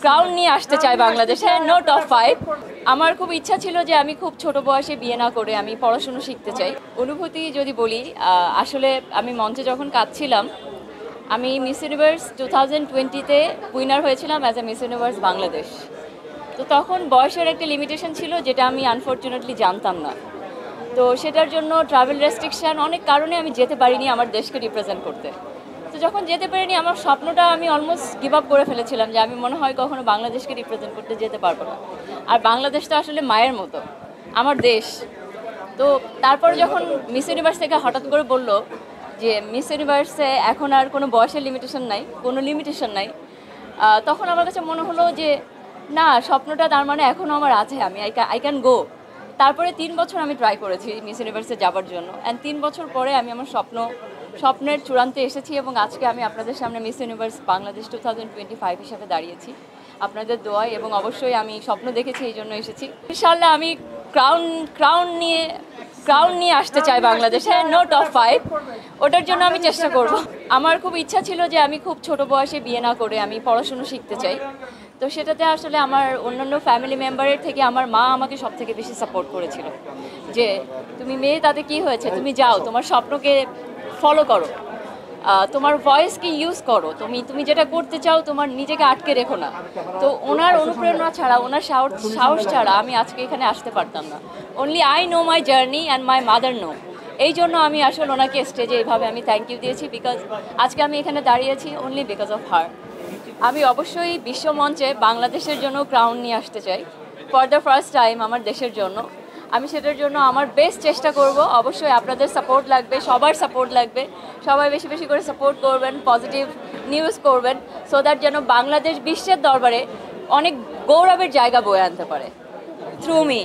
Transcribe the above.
Crown নিয়ে আসতে চাই বাংলাদেশে, নো টপ 5। আমার খুব ইচ্ছা ছিল যে আমি খুব ছোট বয়সে বিয়ে না করে আমি পড়াশুনো শিখতে চাই। অনুভূতি যদি বলি, আসলে আমি মঞ্চে যখন কাঁদছিলাম, আমি মিস ইউনিভার্স 2020-তে উইনার হয়েছিলাম as a miss universe Bangladesh. তো তখন বয়সের একটা লিমিটেশন ছিল, যেটা আমি আনফর্চুনেটলি জানতাম না। তো সেটার জন্য ট্রাভেল রেস্ট্রিকশান, অনেক কারণে আমি যেতে পারিনি আমার দেশকে রিপ্রেজেন্ট করতে। তো যখন যেতে পারিনি, আমার স্বপ্নটা আমি অলমোস্ট গিভ আপ করে ফেলেছিলাম যে আমি মনে হয় কখনো বাংলাদেশকে রিপ্রেজেন্ট করতে যেতে পারবো না। আর বাংলাদেশ তো আসলে মায়ের মতো, আমার দেশ। তো তারপরে যখন মিস ইউনিভার্স থেকে হঠাৎ করে বলল যে মিস ইউনিভার্সে এখন আর কোনো বয়সের লিমিটেশন নাই, কোনো লিমিটেশন নাই, তখন আমার কাছে মনে হলো যে না, স্বপ্নটা তার মানে এখনও আমার আছে, আমি আই ক্যান গো। তারপরে 3 বছর আমি ট্রাই করেছি মিস ইউনিভার্সে যাবার জন্য, অ্যান্ড 3 বছর পরে আমি আমার স্বপ্নের চূড়ান্তে এসেছি, এবং আজকে আমি আপনাদের সামনে মিস ইউনিভার্স বাংলাদেশ 2025 হিসাবে দাঁড়িয়েছি আপনাদের দোয়ায়, এবং অবশ্যই আমি স্বপ্ন দেখেছি, এই জন্য এসেছি। ইনশাআল্লাহ আমি ক্রাউন নিয়ে আসতে চাই বাংলাদেশে, নো টপ 5। ওটার জন্য আমি চেষ্টা করব। আমার খুব ইচ্ছা ছিল যে আমি খুব ছোট বয়সে বিয়ে না করে আমি পড়াশুনো শিখতে চাই। তো সেটাতে আসলে আমার অন্যান্য ফ্যামিলি মেম্বারের থেকে আমার মা আমাকে সব থেকে বেশি সাপোর্ট করেছিল যে তুমি মেয়ে, তাতে কি হয়েছে, তুমি যাও, তোমার স্বপ্নকে ফলো করো, তোমার ভয়েসকে ইউজ করো, তুমি যেটা করতে চাও, তোমার নিজেকে আটকে রেখো না। তো ওনার অনুপ্রেরণা ছাড়া, ওনার সাহস ছাড়া আমি আজকে এখানে আসতে পারতাম না। Only I know my journey and my mother know. এই জন্য আমি আসলে ওনাকে স্টেজে এইভাবে আমি থ্যাংক ইউ দিয়েছি, বিকজ আজকে আমি এখানে দাঁড়িয়েছি অনলি বিকজ অফ হার। আমি অবশ্যই বিশ্বমঞ্চে বাংলাদেশের জন্য ক্রাউন নিয়ে আসতে চাই, ফর দ্য ফার্স্ট টাইম আমার দেশের জন্য। আমি সেটার জন্য আমার বেস্ট চেষ্টা করব। অবশ্যই আপনাদের সাপোর্ট লাগবে, সবার সাপোর্ট লাগবে। সবাই বেশি বেশি করে সাপোর্ট করবেন, পজিটিভ নিউজ করবেন, সো দ্যাট যেন বাংলাদেশ বিশ্বের দরবারে অনেক গৌরবের জায়গা বয়ে আনতে পারে থ্রু মি।